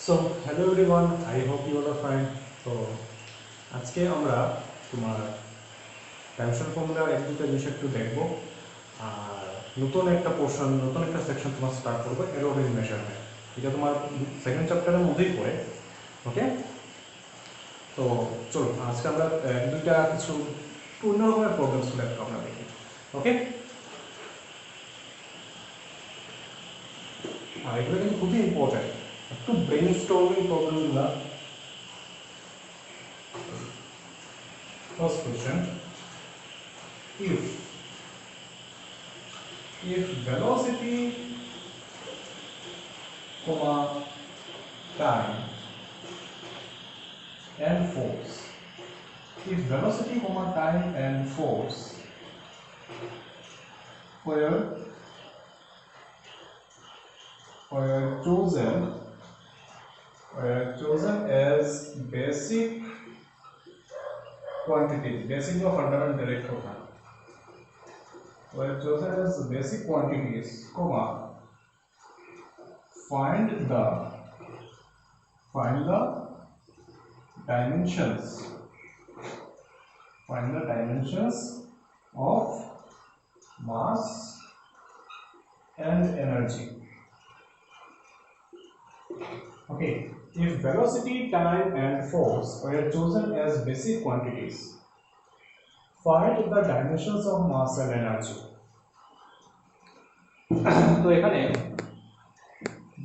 So hello everyone, I hope you are fine. তো আজকে আমরা তোমার ডাইমেনশন ফর্মুলার এক দুটো বিষয় একটু দেখবো। আর নতুন একটা পোর্শন, নতুন একটা সেকশন তোমার স্টার্ট করবো, এরর ইন মেজারমেন্ট। এটা তোমার সেকেন্ড চ্যাপ্টারের মধ্যেই পড়ে। ওকে, তো চলো আজকে আমরা এক দুইটা কিছু একটু অন্য রকমের প্রবলেমসগুলো একটু আমরা দেখি। ওকে, আর এগুলো কিন্তু খুবই ইম্পর্টেন্ট, একটু ব্রেন স্টর্মিং প্রবলেমগুলো। First question, if velocity comma time and force, if velocity comma time and force were chosen as basic quantities, basic or fundamental direct होता है, were chosen as basic quantities, comma find the dimensions of mass and energy. Okay, if velocity, time and force were chosen as basic quantities, find the dimensions of mass and energy. তো এখানে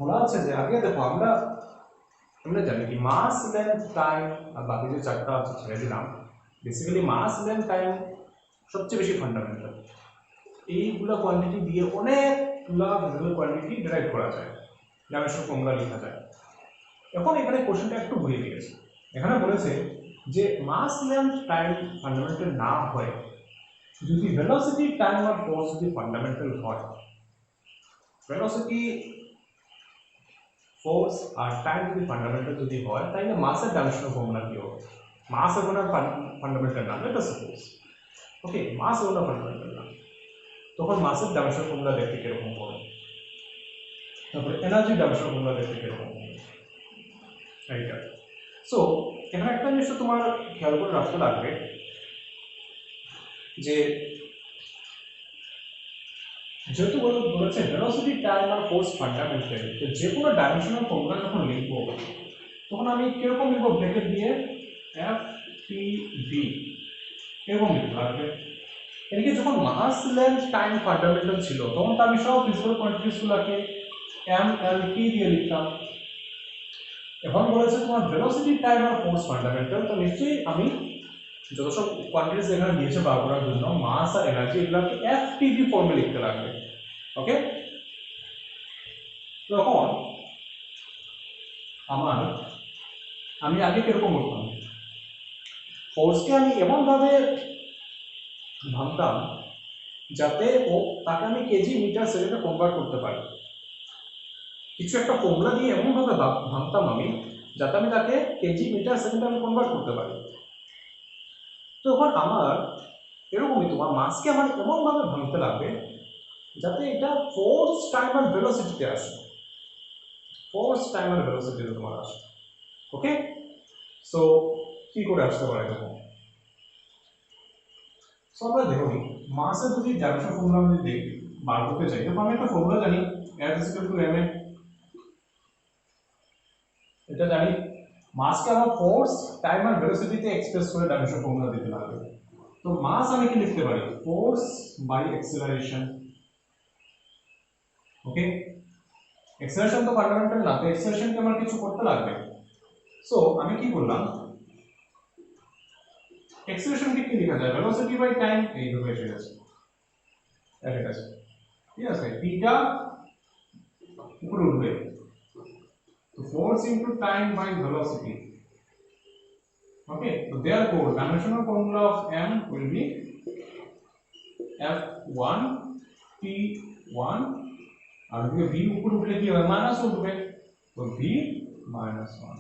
বলা হচ্ছে যে আগে দেখো আমরা জানি কি মাস লেন্থ টাইম আর বাকি যে চারটা আছে ছেড়ে দিলাম। বেসিক্যালি মাস লেন্থ টাইম সবচেয়ে বেশি ফান্ডামেন্টাল। এইগুলো কোয়ান্টিটি দিয়ে অনেকগুলা ভিজিবল কোয়ান্টিটি ডিরাইভ করা যায়, ডাইমেনশন ফর্মুলা লেখা যায়। এখন এখানে কোশ্চেনটা একটু ঘুরিয়ে দিয়েছে। এখানে বলেছে যে মাস লেন্থ টাইম ফান্ডামেন্টাল না হয়, যদি ভেলোসিটি টাইম আর ফোর্স যদি ফান্ডামেন্টাল হয়, ভেলোসিটি ফোর্স আর টাইম যদি ফান্ডামেন্টাল যদি হয়, তাহলে মাসের ডাইমেনশনাল ফর্মুলা কি হবে? মাস এখন আর ফান্ডামেন্টাল না, লেট আস সাপোজ। ওকে, মাস এখন আর ফান্ডামেন্টাল না, তখন মাসের ডাইমেনশনাল ফর্মুলা দেখতে কিরকম হবে? তারপরে এনার্জি ডাইমেনশনাল ফর্মুলা দেখতে কিরকম হবে? এইটা। সো এখানে একটা জিনিস তোমার খেয়াল করে রাখতে লাগবে যে যেহেতু বলেছে ভেলোসিটি টাইম আর ফোর্স ফান্ডামেন্টাল, তো যে কোনো ডাইমেনশনাল ফর্মুলা যখন লিখবো তখন আমি কিরকম লিখবো? ব্র্যাকেট দিয়ে এফ টি ভি এরকম লিখতে লাগবে। এদিকে যখন মাস লেন্থ টাইম ফান্ডামেন্টাল ছিল তখন তো আমি সব ভিজিবল কোয়ান্টিটিসগুলোকে এম এল টি দিয়ে লিখতাম। এখন বলেছে তোমার ভেলোসিটি টাইম আর ফোর্স ফান্ডামেন্টাল, তো নিশ্চয়ই আমি যত সব কোয়ান্টিটিস এখানে দিয়েছে বার করার জন্য মাস আর এনার্জি এগুলোকে এফটিভি ফর্মে লিখতে লাগবে। ওকে, তখন আমি আগে কিরকম করতাম? ফোর্সকে আমি এমনভাবে ভাবতাম যাতে তাকে আমি কেজি মিটার সেকেন্ডে কনভার্ট করতে পারি। কিছু একটা ফর্মুলা দিয়ে এমনভাবে ভাবতাম আমি যাতে আমি তাকে কেজি মিটার সেকেন্ডে আমি কনভার্ট করতে পারি। তখন আমার এরকমই তোমার মাসকে আমার এমনভাবে ভাঙতে লাগবে যাতে এটা ফোর্স টাইম আর ভেলোসিটিতে আসে, ফোর্স টাইম আর ভেলোসিটিতে তোমার আসে। ওকে, সো কি করে আসতে পারে দেখো? সো আমরা দেখো মাসের যদি ডাইমেনশন ফর্মুলা আমি যদি বার করতে চাই, তখন আমি একটা ফর্মুলা জানি, F = ma। এটা জানি মাসকে আমার ফোর্স টাইম আর ভেলোসিটিতে এক্সপ্রেস করে ডাইমেনশন ফর্মুলা দিতে লাগবে। তো মাস আমি কি লিখতে পারি? Force by acceleration. Okay, acceleration তো ফান্ডামেন্টাল না, তো অ্যাক্সেলারেশনকে আমার কিছু করতে লাগবে। সো আমি কি করলাম, অ্যাক্সেলারেশনকে কি লেখা যায়? Velocity by time. এই ভাবে এসে গেছে, ঠিক আছে? থিটা উপরে উঠবে, তো force into time by velocity. Okay, so therefore dimensional formula of m will be f1 t1 আর যদি v উপরে উঠলে কি হবে? মাইনাস উঠবে, তো v - 1।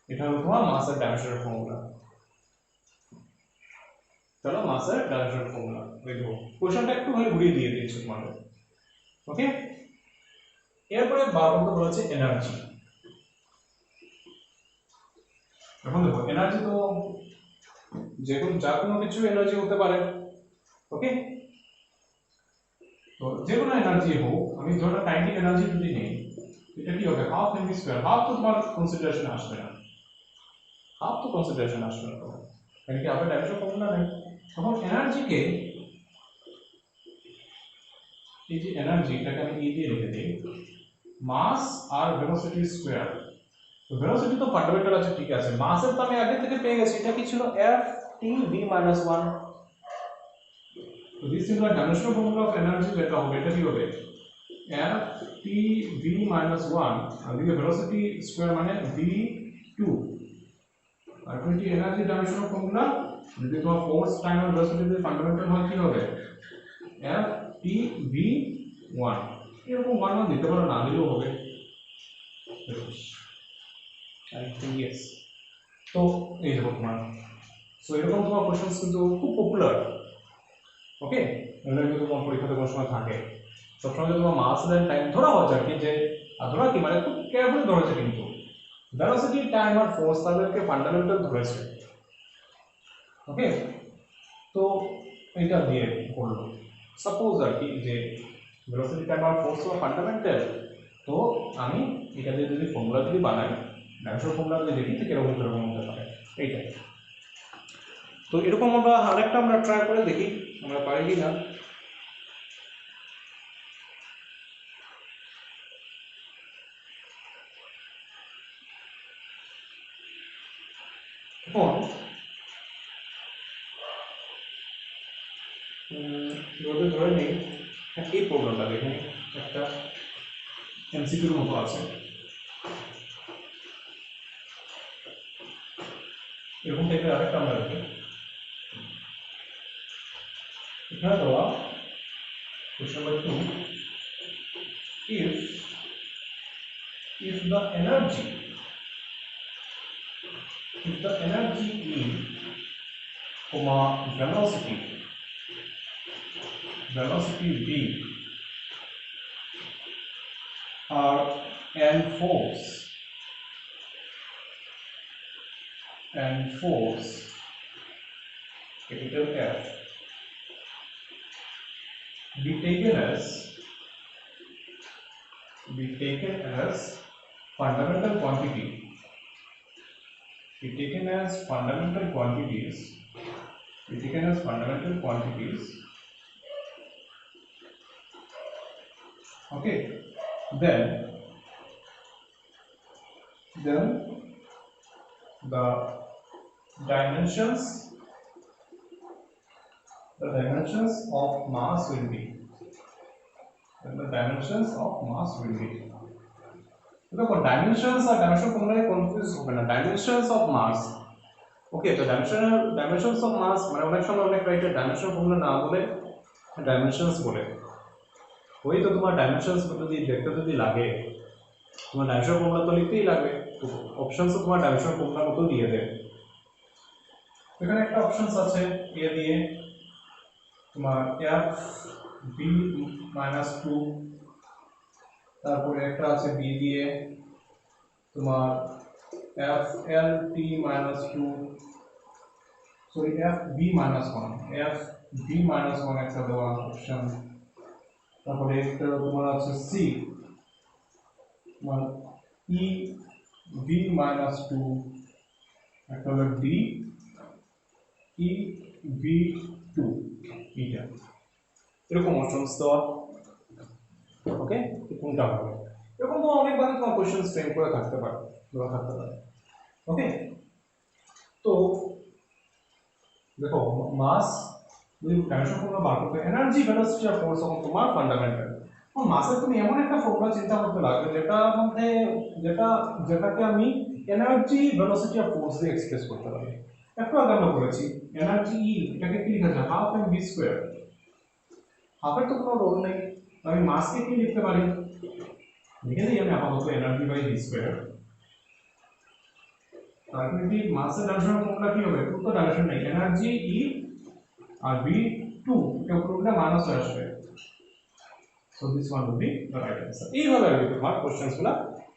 এটা হলো তোমার মাসের ডাইমেনশনাল ফর্মুলা। চলো মাসের ডাইমেনশনাল ফর্মুলা দেখো, কোশ্চেনটা একটু ভালো ঘুরিয়ে দিয়ে দিচ্ছি তোমাদের। ওকে, এরপরে 12 নম্বর বলেছে এনার্জি। এখন দেখো এনার্জি তো যে কোনো কিছু এনার্জি হতে পারে, ওকে। তো যে কোনো এনার্জি হোক, আমি ধরো কাইনেটিক এনার্জি যদি নেই, এটা কি হবে হাফ এমভি স্কয়ার। হাফ তো তোমার কনসিডারেশন আসবে না, হাফ তো কনসিডারেশন আসবে না, তো কারণ কি হাফের ডাইমেনশন ফর্মুলা নেই। তখন এনার্জিকে, এই যে এনার্জি এটাকে আমি ই দিয়ে লিখে দিই, মাস আর ভেলোসিটি স্কয়ার। তো ভেলোসিটি তো ফান্ডামেন্টাল আছে, ঠিক আছে। মাসের তো আমি আগে থেকে পেয়ে গেছি, এটা কি ছিল f t v - 1। তো this is the dimensional formula of energy, যেটা হবে এটা কি হবে f t v - 1, আর দিকে ভেলোসিটি স্কয়ার মানে v2। আর কি এনার্জি ডাইমেনশনাল ফর্মুলা, যদি তোমার ফোর্স টাইম আর ভেলোসিটি যদি ফান্ডামেন্টাল হয় কি হবে f t v1। এরকম 1 দিতে পারো, না দিলেও হবে। ইয়েস। তো এই দেখো তোমার, সো এরকম তোমার কোশ্চেন্স কিন্তু খুব পপুলার, ওকে। এগুলো কিন্তু তোমার পরীক্ষাতে কোনো সময় থাকে। সবসময় তোমার মাস দেন টাইম ধরা হচ্ছে আর কি, যে ধরা কি মানে খুব কেয়ারফুলি ধরেছে, কিন্তু ভেলোসিটি টাইম আর ফোর্স তাদেরকে ফান্ডামেন্টাল ধরেছে, ওকে। তো এটা দিয়ে করলো, সাপোজ আর কি যে ভেলোসিটি টাইম আর ফোর্স হলো ফান্ডামেন্টাল, তো আমি এটা দিয়ে যদি ফর্মুলা যদি বানাই, ডাইমেনশনাল ফর্মুলা যদি দেখি ঠিক এরকম এরকম হতে পারে, এইটাই। তো এরকম আমরা আরেকটা আমরা ট্রাই করে দেখি আমরা পারি কি না। এখন যদি ধরে নিই এই প্রবলেমটা দেখুন, একটা এমসিকিউর মতো আছে, এরকম টাইপের আরেকটা আমরা দেখি। এখানে দেওয়া question number 2, if the energy E, velocity v are and force capital F be taken as fundamental quantities, okay, then the dimensions of mass will be, देखो डायमेंशंस और डायमेंशन फॉर्मूला कंफ्यूज হবে না, डायमेंशंस ऑफ मास, ओके। तो dimensions of mass মানে অনেক সময় অনেক writer dimension formula না বলে ডাইমেনশনস বলে, ওই তো তোমার ডাইমেনশনস যদি দেখতে যদি লাগে তোমার ডাইমেনশন ফর্মুলা তো লিখতেই লাগবে, তো অপশনস তো তোমার ডাইমেনশন ফর্মুলা মতো দিয়ে দেবে। এখানে একটা অপশনস আছে এ দিয়ে তোমার f b - 2, তারপরে একটা আছে বি দিয়ে তোমার f l t - 2, sorry f b - 1 একটা দেওয়া অপশন। তারপরে একটা তোমার আছে সি তোমার e v - 2, একটা হলো d e v2, এটা এরকম অপশনস দেওয়া, ওকে। কোনটা হবে এরকম তো অনেকবার তোমার কোশ্চেন ফ্রেম করে থাকতে পারে, ওকে। তো দেখো মাস যদি ডাইমেনশন ফর্মুলা বার করতে, এনার্জি ভেলোসিটি আর ফোর্স তখন তোমার ফান্ডামেন্টাল। এখন মাসের তুমি এমন একটা ফর্মুলা চিন্তা করতে লাগবে যেটাকে আমি এনার্জি ভেলোসিটি আর ফোর্স দিয়ে এক্সপ্রেস করতে পারি। একটু আগে আমরা বলেছি এনার্জি ই, এটাকে কি লেখা যায় হাফ এম ভি স্কয়ার। হাফের তো কোনো রোল নেই, আমি মাসকে কি লিখতে পারি, লিখে দিই আমি আপাতত এনার্জি বাই ভি স্কয়ার। তারপরে কি মাসের ডাইমেনশনাল ফর্মুলা কি হবে, টু তো ডাইমেনশন নেই, এনার্জি ই আর v2 এটা উপরে মাইনাস আসবে, so this one will be the right answer. এইভাবে আর কি তোমার কোশ্চেনস গুলো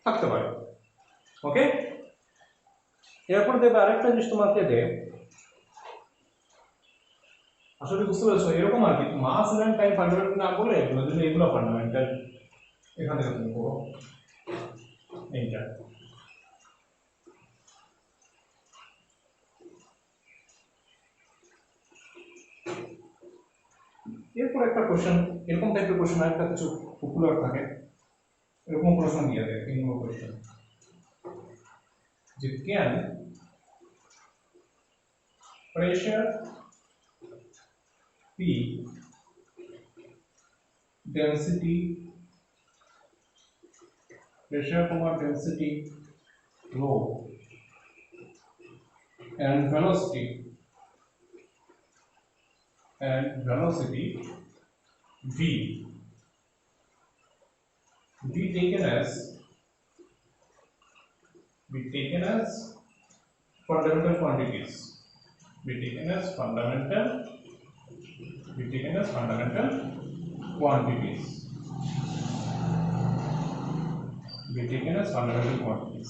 থাকতে পারে, ওকে। এরপর দেবে আরেকটা জিনিস তোমাকে দেয়, আসলে বুঝতে পেরেছো এরকম আর কি, মাস লেন্থ টাইম ফান্ডামেন্টাল না বলে এগুলো ফান্ডামেন্টাল এখান থেকে তুমি করো এইটা। এরপর একটা কোশ্চেন, এরকম টাইপের কোশ্চেন আরেকটা কিছু পপুলার থাকে, এরকম প্রশ্ন দিয়ে দেয় 3 নম্বর কোশ্চেন, যে can pressure P density pressure density rho and velocity v be taken as fundamental quantities, be taken as fundamental quantities, be taken as fundamental quantities,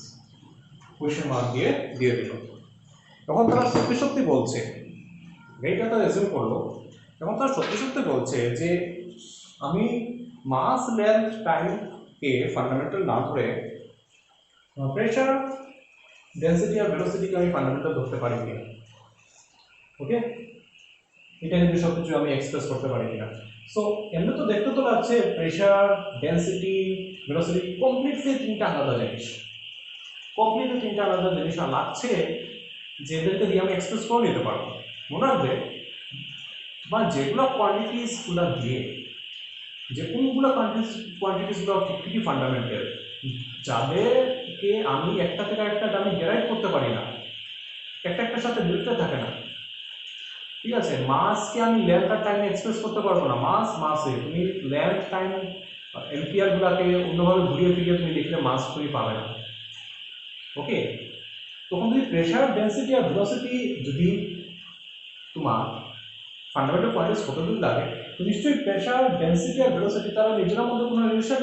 question mark দিয়ে দিল। তখন তারা সত্যি সত্যি বলছে, এইটা তো এসিউম করলো, এবং তারা সত্যি সত্যি বলছে যে আমি মাস লেন্থ টাইম কে ফান্ডামেন্টাল না ধরে প্রেশার ডেন্সিটি আর ভেলোসিটিকে আমি ফান্ডামেন্টাল ধরতে পারি কিনা। ওকে, এটা কিন্তু সব কিছু আমি এক্সপ্রেস করতে পারি কিনা। সো এমনি তো দেখতে তো লাগছে প্রেশার ডেন্সিটি ভেলোসিটি কমপ্লিটলি তিনটা আলাদা জিনিস, আর লাগছে যে এদেরকে দিয়ে আমি এক্সপ্রেস করে নিতে পারবো। মনে রাখবে বা যেগুলো কোয়ান্টিটিসগুলো দিয়ে, যে কোনগুলো কোয়ান্টিটিসগুলো ঠিকই ফান্ডামেন্টাল, যাদেরকে আমি একটা থেকে একটা আমি ডেরাইভ করতে পারি না, একটার সাথে রিলেটেড থাকে না, ঠিক আছে। মাসকে আমি লেন্থ আর টাইমে এক্সপ্রেস করতে পারবো না, মাসে তুমি লেন্থ টাইম এম্পিয়ারগুলোকে অন্যভাবে ঘুরিয়ে ফিরিয়ে তুমি লিখলে মাস তুমি পাবে না। ওকে, তখন যদি প্রেশার ডেন্সিটি আর ভেলোসিটি যদি তোমার ফান্ডামেন্টাল কোয়ান্টিটিস হতে যদি লাগে, তো নিশ্চয়ই প্রেশার ডেন্সিটি আর ভেলোসিটি তারা নিজের মধ্যে কোনো রিলেশন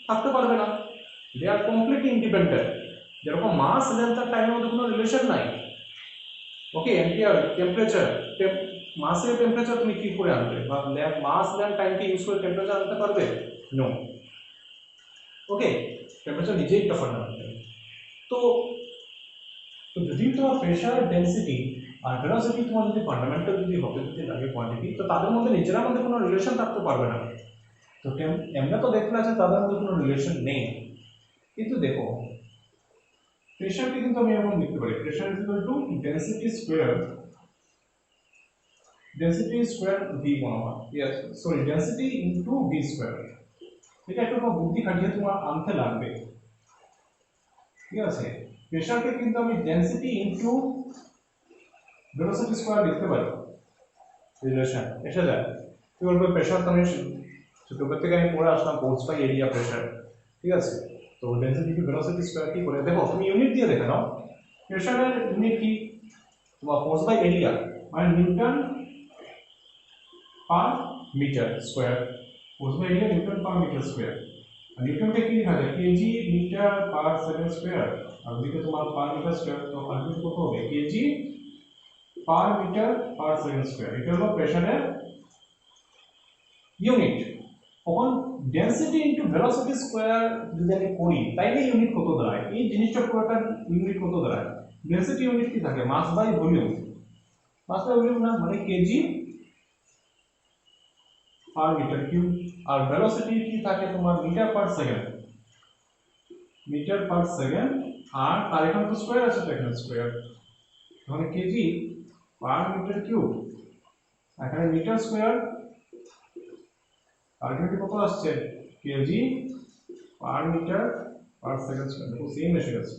থাকতে পারবে না, দে আর কমপ্লিটলি ইন্ডিপেন্ডেন্ট। যেরকম মাস লেন্থ আর টাইমের মধ্যে কোনো রিলেশন নাই। ওকে, এম্পিয়ার টেম্পারেচার, মাসের টেম্পারেচার তুমি কি করে আনবে, বা মাস লেন্থ টাইমকে ইউজ করে টেম্পারেচার আনতে পারবে? নো। ওকে, টেম্পারেচার নিজেই একটা ফান্ডামেন্টাল। তো যদি তোমার প্রেশার ডেন্সিটি আর ভেলোসিটি তোমার যদি ফান্ডামেন্টাল যদি হতে লাগে কোয়ান্টিটি, তো তাদের মধ্যে নিজের মধ্যে কোনো রিলেশন থাকতে পারবে না। তো এমনি তো দেখতে আছে তাদের মধ্যে কোনো রিলেশন নেই, কিন্তু দেখো প্রেশারকে কিন্তু আমি এমন লিখতে পারি, pressure is equal to density square v বনাম yes sorry density into v square. এটা একটু বুদ্ধি খাটিয়ে তোমার আনতে লাগবে, ঠিক আছে। প্রেশারকে কিন্তু আমি ডেন্সিটি ইনটু ভেলোসিটি স্কয়ার লিখতে পারি, রিলেশন এসে যায়। কি বলবো, প্রেশার তো আমি ছোটবেলা থেকে আমি পড়ে আসলাম, ফোর্স বাই এরিয়া প্রেশার, ঠিক আছে। তো ডেন্সিটি টু ভেলোসিটি স্কয়ার কি করে দেখো, তুমি ইউনিট দিয়ে দেখে নাও, প্রেশারের ইউনিট কি তোমার ফোর্স বাই এরিয়া, মানে newton per metre square, force by area newton per metre square. আর নিউটনকে কি লেখা যায়, kg metre per second square, আর ওদিকে তোমার পার মিটার স্কয়ার, তো আলটিমেট কত হবে, kg per metre per second square. এটা হলো প্রেশারের ইউনিট। তখন ডেন্সিটি ইনটু ভেলোসিটি স্কয়ার যদি আমি করি, তাইলে ইউনিট কত দাঁড়ায়, এই জিনিসটা পুরোটা ইউনিট কত দাঁড়ায়, ডেন্সিটি ইউনিট কি থাকে, মাস বাই ভলিউম, না মানে কেজি পার মিটার কিউব। আর ভেলোসিটি কি থাকে তোমার মিটার পার সেকেন্ড, আর তার এখানে তো স্কয়ার আছে, তো এখানে স্কয়ার, তাহলে কেজি পার মিটার কিউব, এখানে মিটার স্কয়ার, আলটিমেটলি কত আসছে, kg per metre per second square. দেখো সেম এসে গেছে,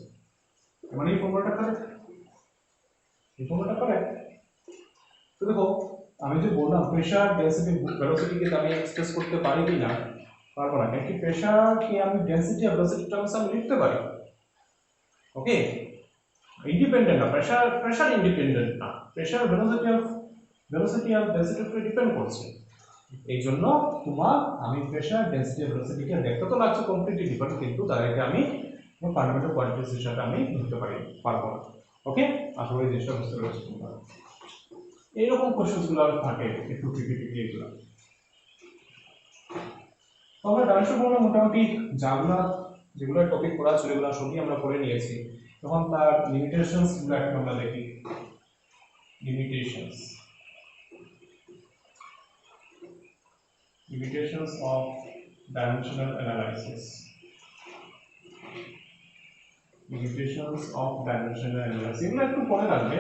মানে এই ফর্মুলাটা কারেক্ট, তো দেখো আমি যে বললাম প্রেশার ডেন্সিটি ভেলোসিটিকে আমি এক্সপ্রেস করতে পারি কি না, পারবো না, কিন্তু প্রেশারকে আমি ডেন্সিটি আর ভেলোসিটি টার্মসে আমি লিখতে পারি। ওকে, ইন্ডিপেন্ডেন্ট না, প্রেশার ইন্ডিপেন্ডেন্ট না, প্রেশার ভেলোসিটি আর ডেন্সিটির উপরে ডিপেন্ড করছে। এই জন্য তোমার আমি প্রেশার ডেন্সিটি আর ভেলোসিটিকে দেখতে তো লাগছে কমপ্লিটলি ডিফারেন্ট, কিন্তু তাদেরকে আমি ফান্ডামেন্টাল কোয়ান্টিটিস হিসেবে আমি ধরতে পারবো না। ওকে, আশা করি জিনিসটা বুঝতে পেরেছি তোমরা। এইরকম কোশ্চেনগুলো থাকে একটু ট্রিকি এগুলো। তো আমরা ডাইমেনশন ফর্মুলা মোটামুটি যেগুলো টপিক পড়া ছিল এগুলো সবই আমরা পড়ে নিয়েছি। তখন তার লিমিটেশনস গুলো একটু আমরা দেখি। limitations of dimensional analysis. এগুলো একটু পরে রাখবে।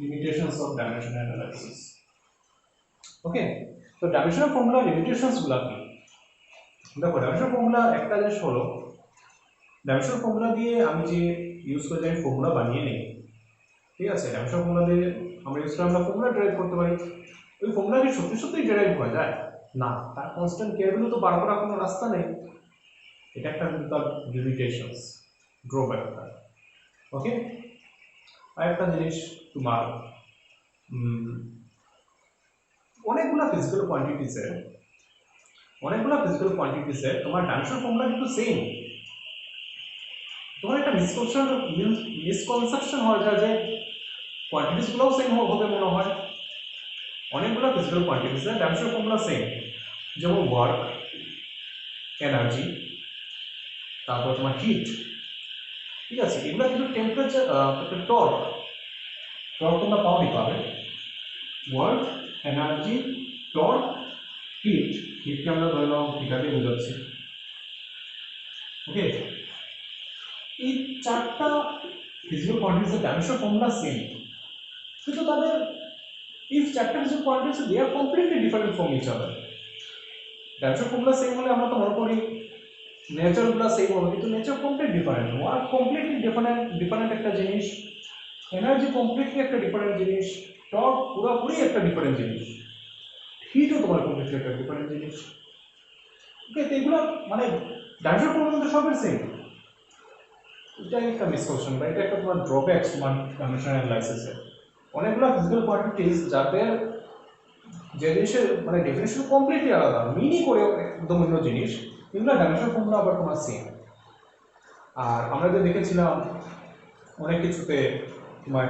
limitations of dimensional analysis. ওকে, তো ডাইমেনশনাল ফর্মুলা লিমিটেশনস গুলো কি? দেখো, ডাইমেনশনাল ফর্মুলা একটা জিনিস হলো, ডাইমেনশনাল ফর্মুলা দিয়ে আমি যে ইউজ করে আমি ফর্মুলা বানিয়ে নেই, ঠিক আছে? ডাইমেনশনাল ফর্মুলা দিয়ে আমরা ইউজ করে আমরা ফর্মুলা ডেরাইভ করতে পারি। ওই ফর্মুলা কি সত্যি সত্যি ডেরাইভ হয়ে যায়? না, তার কনস্ট্যান্ট কে ভ্যালু তো বার করার কোনো রাস্তা নেই। এটা একটা কিন্তু তার লিমিটেশনস, ড্রব্যাকটা। ওকে, আরেকটা জিনিস তোমার অনেকগুলো ফিজিক্যাল কোয়ান্টিটিসে তোমার ডাইমেনশনাল ফর্মুলা কিন্তু সেম। তোমার একটা মিসকনসেপশন হয়ে যায় যে কোয়ান্টিটিস গুলোও সেম হবে মনে হয়। অনেকগুলো ফিজিক্যাল কোয়ান্টিটিসে ডাইমেনশনাল ফর্মুলা সেম, যেমন ওয়ার্ক, এনার্জি, তারপর তোমার হিট, ঠিক আছে? এগুলো কিন্তু টেম্পারেচার, টর্ক তোমরা পাবে। ওয়ার্ক, এনার্জি, টর্ক, হিটকে আমরা ধরে নাও থিটা দিয়ে বোঝাচ্ছি। ওকে, এই চারটা ফিজিক্যাল কোয়ান্টিটিসের ডাইমেনশনাল ফর্মুলা সেম, কিন্তু তাদের if চারটা physical quantities they are completely different from each other. Dimensional formula same হলে আমরা তো মনে করি নেচারগুলো সেম হবে, কিন্তু nature complete different. Work completely different একটা জিনিস, এনার্জি কমপ্লিটলি একটা ডিফারেন্ট জিনিস, টর্ক পুরোপুরি একটা ডিফারেন্ট জিনিস, হিটও তোমার কমপ্লিটলি একটা ডিফারেন্ট জিনিস। ওকে, তো এগুলো মানে ডাইমেনশনাল ফর্মুলা তো সবের সেম। এটা একটা মিসকনসেপশন বা এটা একটা তোমার ড্রব্যাকস তোমার ডাইমেনশনাল অ্যানালাইসিসে। অনেকগুলো ফিজিক্যাল কোয়ান্টিটিস যাদের যে জিনিসের মানে ডেফিনেশন কমপ্লিটলি আলাদা, মিনি করে একদম অন্য জিনিস, এগুলো ডাইমেনশনাল ফর্মুলা আবার তোমার সেম। আর আমরা যে দেখেছিলাম অনেক কিছুতে তোমার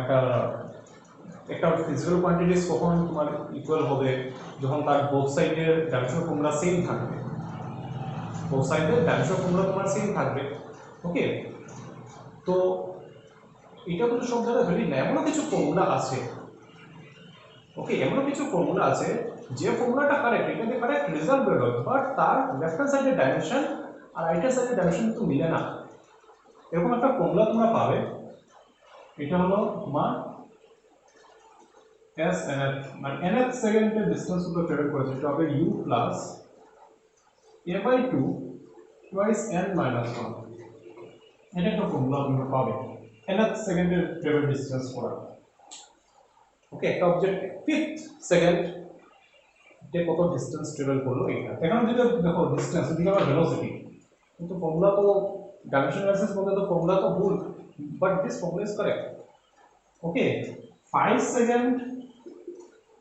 একটা ফিজিক্যাল কোয়ান্টিটিস কখন তোমার ইকুয়াল হবে, যখন তার বোথ সাইডের ডাইমেনশনাল ফর্মুলা সেম থাকবে। বোথ সাইডের ডাইমেনশনাল ফর্মুলা তোমার সেম থাকবে। ওকে, তো এটা কিন্তু সব জায়গায় ভ্যালিড না। এমনও কিছু ফর্মুলা আছে, ওকে, এমনও কিছু ফর্মুলা আছে যে ফর্মুলাটা কারেক্ট, এটাতে কারেক্ট রেজাল্ট বের হবে, বাট তার লেফট হ্যান্ড সাইডের ডাইমেনশন আর রাইট হ্যান্ড সাইডের ডাইমেনশন কিন্তু মিলে না। এরকম একটা ফর্মুলা তোমরা পাবে, এটা হলো তোমার এস এনএফ, মানে এনএফ সেকেন্ডের ডিসটেন্স গুলো ট্রেভেল করেছে, এটা হবে u plus a by 2 twice n minus 1। এটা একটা ফর্মুলা তোমরা পাবে এনএফ সেকেন্ডের ট্রেভেল ডিসটেন্স করা। ওকে, একটা অবজেক্ট 5th সেকেন্ড যে কত ডিসটেন্স ট্রাভেল করলো এটা। এখানে যদি দেখো ডিসটেন্স, এদিকে আবার ভেলোসিটি, কিন্তু ফর্মুলা তো ডাইমেনশনাল অ্যানালাইসিস মধ্যে তো ফর্মুলা তো ভুল, but this formula is correct. Okay, 5 second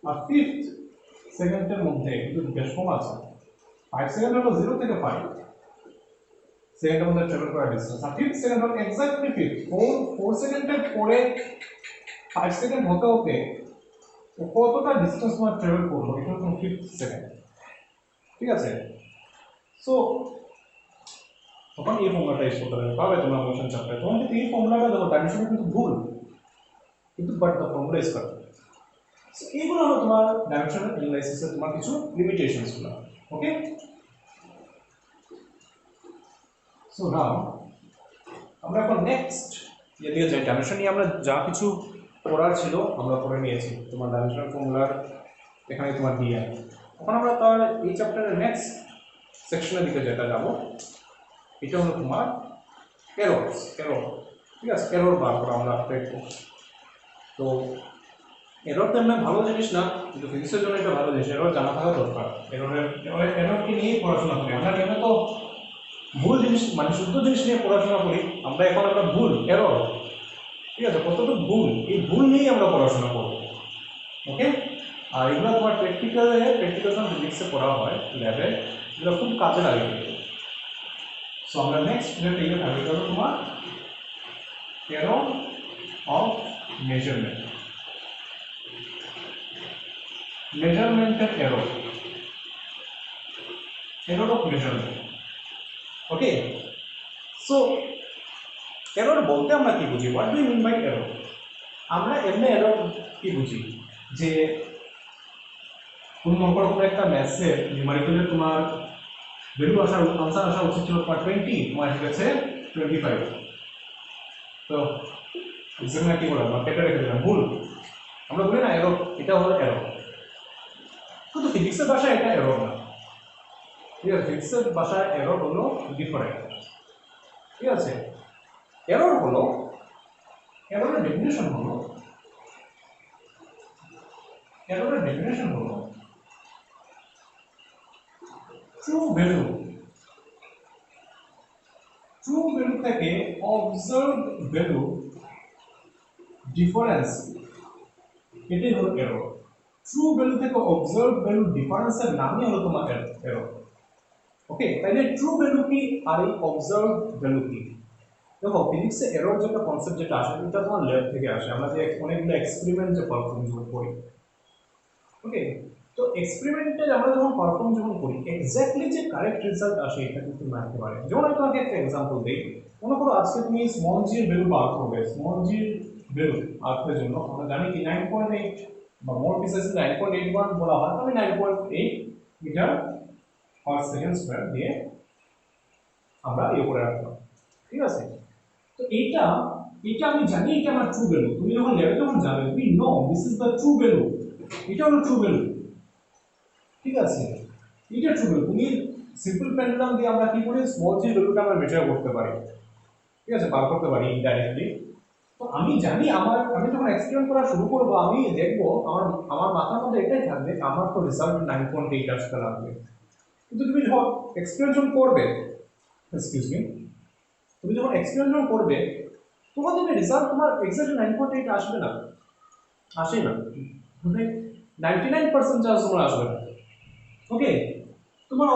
আর 5th সেকেন্ডের মধ্যে কিন্তু বেশ কম আছে। 5 সেকেন্ড হলো 0 থেকে 5 সেকেন্ডের মধ্যে ট্রাভেল করা ডিসটেন্স, আর 5th সেকেন্ড হলো এক্স্যাক্টলি 5th। 4 সেকেন্ডের পরে 5 সেকেন্ড হতে হতে কতটা ডিসটেন্স তোমার ট্রাভেল করলো, এটা হলো 5th সেকেন্ড, ঠিক আছে? সো তখন এই ফর্মুলাটা ইউজ করতে পারবে তোমরা মোশন চ্যাপ্টারে। তখন কিন্তু এই ফর্মুলাটা দেখো ডাইমেনশন কিন্তু ভুল, কিন্তু but the formula is correct. So এইগুলো হলো তোমার ডাইমেনশনাল অ্যানালাইসিসের তোমার কিছু লিমিটেশনস গুলো। ওকে, সো নাও আমরা এখন নেক্সট দিকে যাই। ডাইমেনশন নিয়ে আমরা যা কিছু পড়ার ছিল আমরা পড়ে নিয়েছি, তোমার ডাইমেনশনাল ফর্মুলার এখানে তোমার দিয়ে। এখন আমরা তার এই চ্যাপ্টারের নেক্সট সেকশনের দিকে যেটা যাবো, এটা হলো তোমার এরর, ঠিক আছে? এরর বার করা আমরা দেখবো। তো এরর তো এমনি ভালো জিনিস না, কিন্তু ফিজিক্সের জন্য এটা ভালো জিনিস, এরর জানা থাকা দরকার। এররকে নিয়েই পড়াশোনা করি আমরা, কেন তো ভুল জিনিস মানে শুদ্ধ জিনিস নিয়ে পড়াশোনা করি আমরা। এখন আমরা ভুল, এরর, ঠিক আছে, কতটুকু ভুল, এই ভুল নিয়েই আমরা পড়াশোনা করবো। ওকে, আর এগুলো তোমার প্র্যাকটিক্যাল ফিজিক্সে পড়া হয় ল্যাবে, এগুলো খুব কাজে লাগে। সো আমরা নেক্সট যেটা থাকবে তোমার error of measurement, measurement error, error of measurement. Okay, so error বলতে আমরা কি বুঝি, what do you mean by error? আমরা এমনি এরর কি বুঝি যে কোন মনে করো কোনো একটা ম্যাথসের নিউমারিক্যালের তোমার ভ্যালু আনসার আসা উচিত ছিল তোমার 20, তোমার এসে গেছে 25, তো এক্সামে কি বললাম কেটে রেখে দিলাম, ভুল। আমরা বলি না এরর, এটা হলো এরর। কিন্তু ফিজিক্সের ভাষায় এটা এরর না, ঠিক আছে? ফিজিক্সের ভাষায় এরর হলো ডিফারেন্ট, ঠিক আছে? এরর হলো, এররের ডেফিনেশন হলো, এররের ডেফিনেশন হলো ট্রু ভ্যালু, ট্রু ভ্যালু থেকে অবজার্ভ ভ্যালু ডিফারেন্স, এটাই হলো এরর। ট্রু ভ্যালু থেকে অবজার্ভ ভ্যালু ডিফারেন্সের নামই হলো তোমার এরর। ওকে, তাহলে ট্রু ভ্যালু কি আর এই অবজার্ভ ভ্যালু কি? দেখো ফিজিক্সে এরর যেটা কনসেপ্ট যেটা আসে এটা তোমার ল্যাব থেকে আসে, আমরা যে অনেকগুলো এক্সপেরিমেন্ট যে পারফর্ম করি। ওকে, তো এক্সপেরিমেন্টে আমরা যখন পারফর্ম যখন করি এক্স্যাক্টলি যে কারেক্ট রেজাল্ট আসে এটা কিন্তু না হতে পারে। যেমন আমি তোমাকে একটা এক্সাম্পল দিই, মনে করো আজকে তুমি স্মল জি এর ভ্যালু বার করবে, স্মল জি এর ভ্যালু আজকের জন্য আমরা জানি কি 9.8 বা মোর প্রিসাইসলি 9.81 বলা হয়, আমি 9.8 মিটার পার সেকেন্ড স্কয়ার দিয়ে আমরা ইয়ে করে রাখলাম, ঠিক আছে? তো এটা এটা আমি জানি এটা আমার ট্রু ভ্যালু। তুমি যখন ল্যাবে যখন যাবে we know this is the true value, এটা হলো ট্রু ভ্যালু, ঠিক আছে? এটা ট্রু ভ্যালু। তুমি সিম্পল পেন্ডুলাম দিয়ে আমরা কি করি স্মল জি ভ্যালুটা আমরা মেজার করতে পারি, ঠিক আছে, বার করতে পারি ইনডাইরেক্টলি। তো আমি জানি আমি যখন এক্সপেরিমেন্ট করা শুরু করবো আমি দেখবো আমার আমার মাথার মধ্যে এটাই থাকবে আমার তো রেজাল্ট 9.8 আসতে লাগবে। কিন্তু তুমি যখন এক্সপেরিমেন্ট করবে, এক্সকিউজ মি, তুমি যখন এক্সপেরিমেন্ট করবে তোমার দেখবে রেজাল্ট তোমার এক্স্যাক্টলি 9.8 আসবে না, আসে না, মানে 99% চান্স তোমার আসবে না। ওকে, তোমার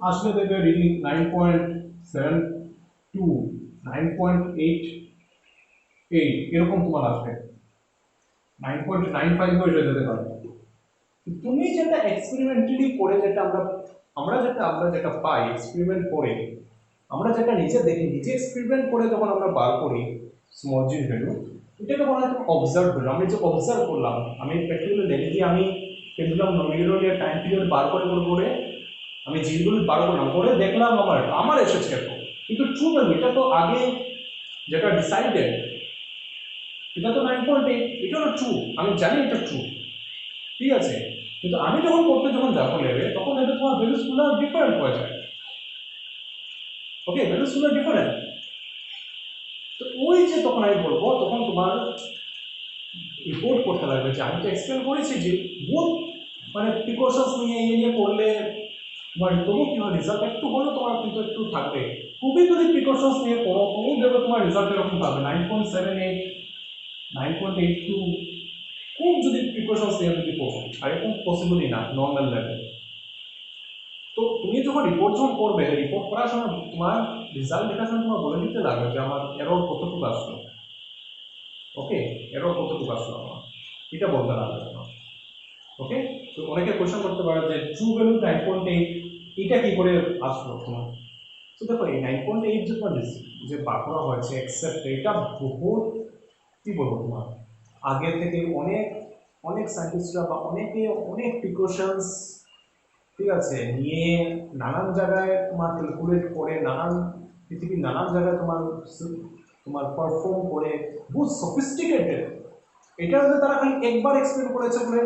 আসবে দেখবে রিডিং 9.72, 9.88 এরকম তোমার আসবে, 9.95 হয়ে যেতে পারে। তুমি যেটা এক্সপেরিমেন্টালি করে যেটা আমরা যেটা পাই এক্সপেরিমেন্ট করে, আমরা যেটা নিজে দেখি, নিজে এক্সপেরিমেন্ট করে যখন আমরা বার করি স্মল জি ভ্যালু, এটাকে বলা হয় অবজার্ভ ভ্যালু। আমি যে অবজার্ভ করলাম, আমি প্র্যাকটিক্যালি দেখি যে আমি পেন্ডুলাম নমিনাল টাইম পিরিয়ড বার করে আমি জিগুলো বার করলাম, করে দেখলাম আমার এসেছে এত। কিন্তু ট্রু ভ্যালু এটা তো আগে যেটা ডিসাইডেড এটা তো 9.8, এটা হলো ট্রু, আমি জানি এটা ট্রু, ঠিক আছে? কিন্তু আমি যখন করতে যাবো লেবে তখন এটা তোমার ভ্যালুসগুলো ডিফারেন্ট হয়ে যায়। ওকে, ভ্যালুসগুলো ডিফারেন্ট। তো ওই যে তখন আমি বলবো তখন তোমার রিপোর্ট করতে লাগবে যে আমি তো এক্সপ্লেন করেছি যে বহুত মানে প্রিকশনস নিয়ে করলে তোমার তবু কি হয় রেজাল্ট একটু হলেও তোমার কিন্তু একটু থাকবে। খুবই যদি প্রিকশনস নিয়ে করো তবু দেখবে তোমার রেজাল্ট এরকম পাবে 9.78, 9.82, খুব যদি প্রিকশনস নিয়ে যদি করো, আর এরকম পসিবলই না নর্মাল লেভেল। তো তুমি যখন রিপোর্ট করবে, রিপোর্ট করার সময় তোমার রেজাল্ট দেখার সময় তোমার বলে দিতে লাগবে যে আমার এরর কতটুকু আসলো। ওকে, এরর কতটুকু আসলো আমার, এটা বলতে লাগবে তোমার। ওকে, তো অনেকে কোশ্চেন করতে পারে যে ট্রু ভ্যালু 9.8 এটা কি করে আসলো তোমার? তো দেখো এই 9.8 যে তোমার যে বার করা হয়েছে এক্সেপ্ট এটা বহুত কি বলবো তোমার আগে থেকে অনেক অনেক সায়েন্টিস্টরা বা অনেকে অনেক প্রিকশনস, ঠিক আছে, নিয়ে নানান জায়গায় তোমার ক্যালকুলেট করে পৃথিবীর নানান জায়গায় তোমার পারফর্ম করে বহুত সফিস্টিকেটেড। এটা হচ্ছে তারা খালি একবার এক্সপ্লেন করেছে বলে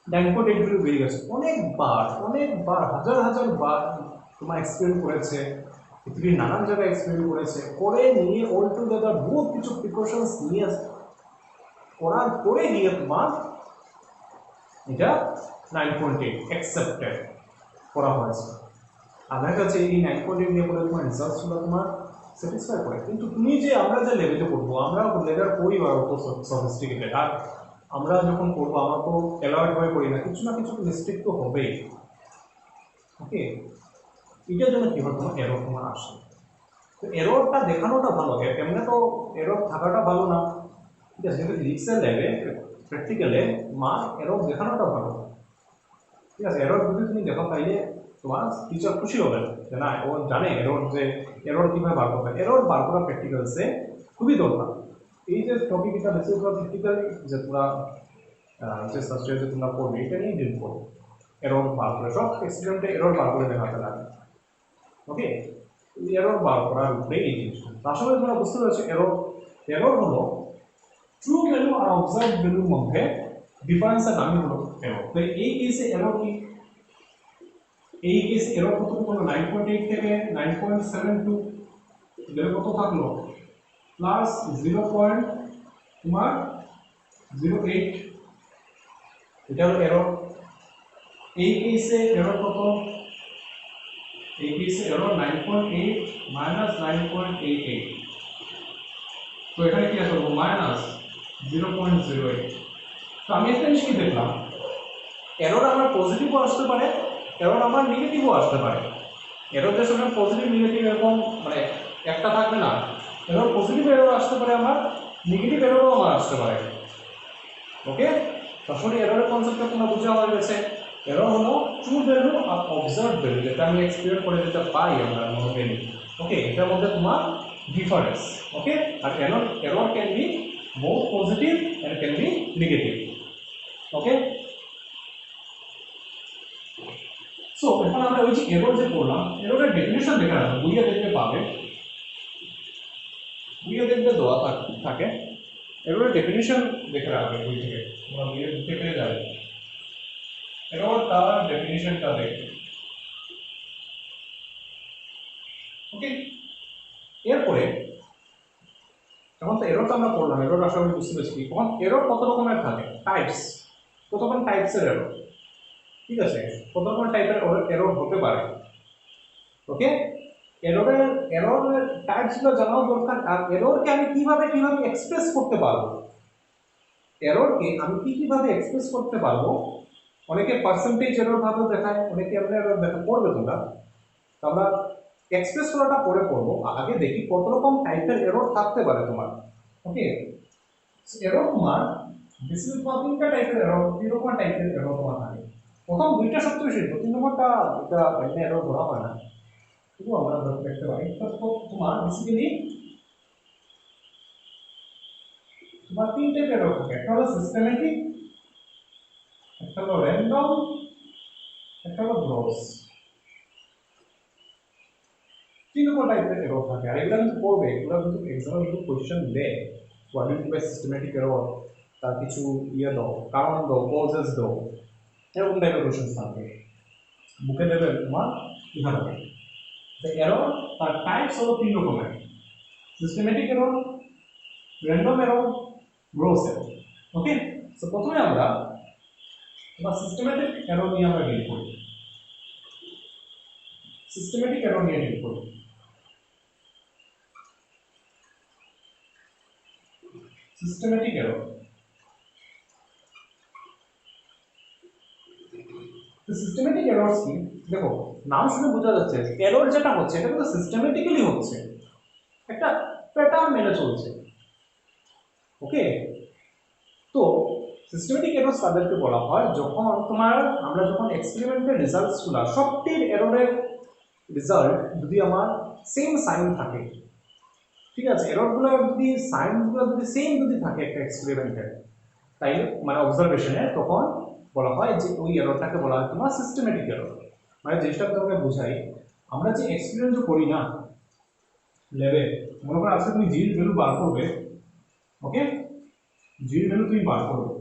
9.8 ভ্যালু বেরিয়ে গেছে, অনেকবার হাজার বার তোমার এক্সপ্লেন করেছে, পৃথিবীর নানান জায়গায় এক্সপ্লেন করেছে, করে নিয়ে অল টুগেদার বহুত কিছু প্রিকশনস নিয়ে করার পরে গিয়ে তোমার এটা 9.8 অ্যাকসেপ্টেড করা হয়েছে। আমার কাছে এই 9.8 নিয়ে বলে তোমার রিসার্চগুলো তোমার স্যাটিসফাই করে। কিন্তু তুমি যে আমরা যে লেভেলে করবো, আমরা লেভেল করি বা অত সফিস্টিকেটেড, আর আমরা যখন করবো আমরা তো অ্যালার্ট হয়ে করি না, কিছু না কিছু মিস্টেক তো হবেই। ওকে, এটার জন্য কী হয় তোমার এরর তোমার আসে। তো এররটা দেখানোটা ভালো, এমনি তো এরর থাকাটা ভালো না, ঠিক আছে, কিন্তু ফিজিক্সের ল্যাবে প্র্যাকটিক্যালে তোমার এরর দেখানোটা ভালো, ঠিক আছে। এরর যদি তুমি দেখো তাইলে তোমার টিচার খুশি হবে যে না ও জানে এরর, যে এরর কীভাবে বার করবে। এরর বার করা প্র্যাকটিক্যালসে খুবই দরকার। এই যে টপিক এটা বেশি তোমরা প্র্যাকটিক্যালি যে তোমরা যে সাবজেক্ট যে তোমরা পড়বে এটা নিয়ে ডিল করো, এরর বার করে সব এক্সিডেন্টে এরর বার করে দেখাতে লাগে। ওকে, এরর বার করার উপরে এই জিনিসটা আসলে তোমরা বুঝতে পেরেছো। এরর এরর হলো ট্রু ভ্যালু আর অবজার্ভ ভ্যালুর মধ্যে ডিফারেন্সের নামই হলো এরর। তো এই কেসে এরর কি, এই কেসে এরর কত হলো 9.8 থেকে 9.72, এর কত থাকলো প্লাস 0.08, এটা হলো এরর। এই কেসে এরর কত, এই কেসে এরর 9.8 মাইনাস 9.88, তো এখানে কি আসবে মাইনাস 0.08। তো আমি একটা জিনিস কি দেখলাম, এরর আমার পজিটিভও আসতে পারে, এরর আমার নেগেটিভও আসতে পারে। এররদের সঙ্গে পজিটিভ নেগেটিভ এরকম মানে একটা থাকবে না, এরর পজিটিভ এরর আসতে পারে, আমার নেগেটিভ এররও আমার আসতে পারে। ওকে, আসলে এররের কনসেপ্টটা তোমরা বুঝা হয়ে গেছে। এরর হলো ট্রু ভ্যালু আর অবজার্ভ ভ্যালু, যেটা আমি এক্সপেরিয়েন্স করে যেটা পাই আমরা নর্মালি। ওকে, এটার মধ্যে তোমার ডিফারেন্স। ওকে, আর error can be both positive and can be negative. Okay, so এখন আমরা ওই যে এরর যে পড়লাম, এররের ডেফিনিশন দেখে রাখো, বইয়ে দেখতে পাবে, বইয়ে দেখতে দেওয়া থাকে এররের ডেফিনিশন দেখে রাখবে বই থেকে, তোমরা বইয়ে দেখতে পেয়ে যাবে এরর তার ডেফিনিশনটা দেখবে। ওকে, এরপরে এখন তো এরর তো আমরা পড়লাম, এরর আশা করি বুঝতে পেরেছি। এখন এরর কত রকমের থাকে, টাইপস, কত রকম টাইপসের এরর, ঠিক আছে, কত রকম টাইপের এরর হতে পারে। ওকে, এররের টাইপসগুলো জানাও দরকার। আর এররকে আমি কিভাবে এক্সপ্রেস করতে পারবো, এররকে আমি কিভাবে এক্সপ্রেস করতে পারবো। অনেকে পার্সেন্টেজ এরর ভাবে দেখায়, অনেকে এমন এরর দেখা পড়বে তোমরা, আমরা এক্সপ্রেস করাটা পরে পড়বো। আগে দেখি কত রকম টাইপের এরর থাকতে পারে তোমার। ওকে, এরর তোমার বেশিরভাগ তিনটা টাইপের এরর, তিন রকম টাইপের এরর তোমার থাকে। প্রথম দুইটা সবচেয়ে বেশি, তিন নম্বরটা এটা এমনি এরর ধরা হয় না, কিন্তু আমরা দেখতে পাই তোমার বেসিক্যালি তোমার তিন টাইপের এরর থাকে। একটা হলো সিস্টেমেটিক, একটা হলো র্যান্ডম, একটা হলো গ্রস। তিন রকম টাইপের এরর থাকে। আর এগুলো কিন্তু পড়বে, এগুলো কিন্তু এক্সামে কিন্তু কোশ্চেন দেয়, what is by systematic error, তার কিছু ইয়ে দাও, কারণ দাও, কজেস দাও, এরকম টাইপের কোশ্চেন থাকবে বুকে দেবে তোমার এখানে। এরর তার টাইপস হলো তিন রকমের, systematic error, random error, gross error. Okay, so প্রথমে আমরা সিস্টেমেটিক এরর নিয়ে আমরা ডিল করি। সিস্টেমেটিক এরর নিয়ে ডিল করি। সিস্টেমেটিক এরর, সিস্টেমেটিক এররস কি, দেখো নাম শুনে বোঝা যাচ্ছে এরর যেটা হচ্ছে এটা কিন্তু সিস্টেমেটিক্যালি হচ্ছে, একটা প্যাটার্ন মেনে চলছে। ওকে, তো সিস্টেমেটিক এররস তাদেরকে বলা হয় যখন আমরা যখন এক্সপেরিমেন্টের রেজাল্টসগুলো সবটির এররের রেজাল্ট যদি আমার সেম সাইন থাকে, ঠিক আছে, এররগুলো যদি সাইনগুলো যদি সেম যদি থাকে একটা এক্সপেরিমেন্টের, তাই মানে অবজারভেশনে, তখন বলা হয় যে ওই এররটাকে বলা হয় তোমার সিস্টেমেটিক এরর। মানে জিনিসটা তোমাকে বোঝাই, আমরা যে এক্সপেরিমেন্ট করি না ল্যাবে, মনে করো আজকে তুমি জির ভ্যালু বার করবে। ওকে, জির ভ্যালু তুমি বার করবে,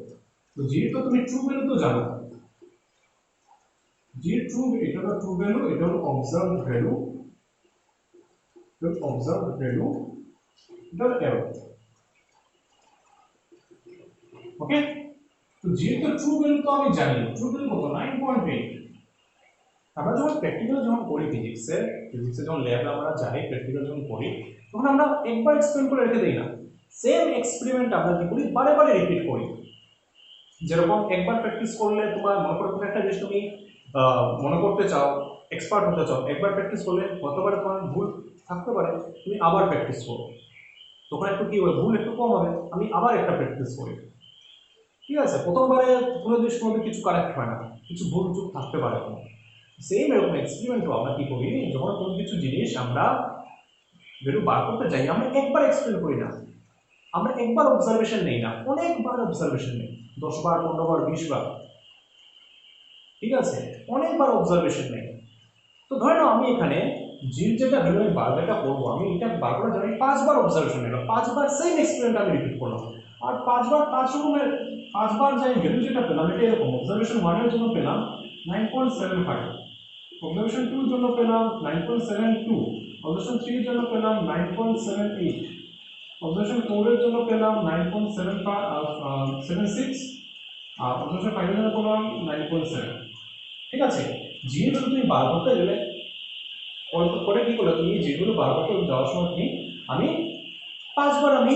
তো জির তো তুমি ট্রু ভ্যালু তো জানো, জির ট্রু, এটা হলো ট্রু ভ্যালু, এটা হলো অবজার্ভ ভ্যালু, অবজার্ভ ভ্যালু, এটা হলো এরর। ওকে, তো যেহেতু ট্রু ভ্যালু তো আমি জানি, ট্রু ভ্যালু কত 9.8। আমরা যখন প্র্যাকটিক্যাল যখন করি ফিজিক্সে যখন ল্যাবে আমরা যাই প্র্যাকটিক্যাল যখন করি, তখন আমরা একবার এক্সপেরিমেন্ট করে রেখে দিই না, সেম এক্সপেরিমেন্ট আমরা কি করি বারে বারে রিপিট করি। যেরকম একবার প্র্যাকটিস করলে তোমার মনে করো কোনো একটা জিনিস তুমি মনে করতে চাও, এক্সপার্ট হতে চাও, একবার প্র্যাকটিস করলে কতবার তোমার ভুল থাকতে পারে, তুমি আবার প্র্যাকটিস করো, তখন একটু কি হবে, ভুল একটু কম হবে, আমি আবার একটা প্র্যাকটিস করি। ঠিক আছে, প্রথমবারে কোনো জিনিস কোনো কিছু কারেক্ট হয় না, কিছু ভুল চুক থাকতে পারে। সেম এরকম এক্সপেরিমেন্টও আমরা কি করি, যখন কোনো কিছু জিনিস আমরা ভ্যালু বার করতে যাই, আমরা একবার এক্সপ্লেন করি না, আমরা একবার অবজারভেশন নেই না, অনেকবার অবজারভেশন নেই, 10 বার 15 বার 20 বার, ঠিক আছে, অনেকবার অবজারভেশন নেই। তো ধরে নাও আমি এখানে জির যেটা ভ্যালু আমি বারটা করবো, আমি এটা বার করার জন্য 5 বার অবজারভেশন নিলাম, 5 বার সেম এক্সপেরিমেন্ট আমি রিপিট করলাম, আর 5 বার 5 রকমের 5 বার যে ভ্যালু যেটা পেলাম এটা এরকম, অবজারভেশন 1 এর জন্য পেলাম 9.75, অবজারভেশন 2 এর জন্য পেলাম 9.72, অবজারভেশন 3 এর জন্য পেলাম 9.78, অবজারভেশন 4 এর জন্য পেলাম 9.76, আর অবজারভেশন 5 এর জন্য পেলাম 9.7। ঠিক আছে, যেগুলো তুমি বার করতে গেলে অল্প করে কি করলে, তুমি যেগুলো বার করতে যাওয়ার সময় কি আমি 5 বার আমি